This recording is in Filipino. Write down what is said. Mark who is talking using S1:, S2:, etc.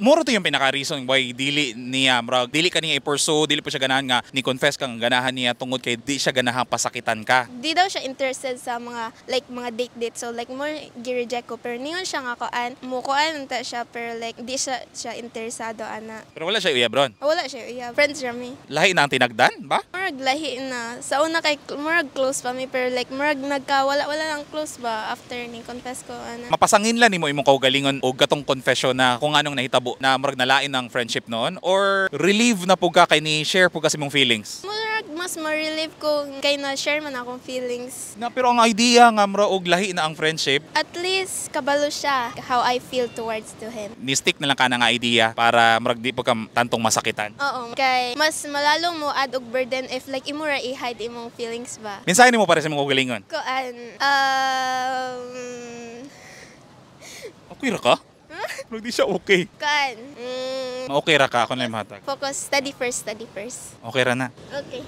S1: Muro to yung pinaka-reason why dili niya, murag, dili ka niya i-pursue, dili pa siya ganahan nga, ni confess kang ganahan niya tungod kay di siya ganahan pasakitan ka.
S2: Di daw siya interested sa mga like mga date so like more gi-reject ko pero ningon siya nga kuan mukuan ta siya pero like di siya interesado ana.
S1: Pero wala siya uyab ron.
S2: Wala siya iya friends rami.
S1: Lahi na ang tinagdan, ba?
S2: Murag lahi na sa una kay murag close pa mi pero like murag wala lang close ba after ni confess ko ana.
S1: Mapasangin lang nimo imong kaugalingon og katong confession na kung anong nahitabo na murag nalain ng friendship noon or relieve na pug ka kay ni share pug kasi mong feelings.
S2: Murag mas ma-relieve ko kay na share man akong feelings.
S1: Na pero ang idea nga mura og lahi na ang friendship,
S2: At least kabalo siya how I feel towards to him.
S1: ni stick na lang ka ng idea para murag di pug ka tantong masakitan.
S2: Oo, kay mas malalong mo add og burden if like imo ra i-hide imong feelings ba.
S1: Mensahe nimo para sa imong kaugalingon.
S2: Kuan
S1: Okay ra ka? Murag di siya okay.
S2: kuan
S1: Okay ra ka ako na yung hatag.
S2: focus study first.
S1: Okay ra na.
S2: Okay.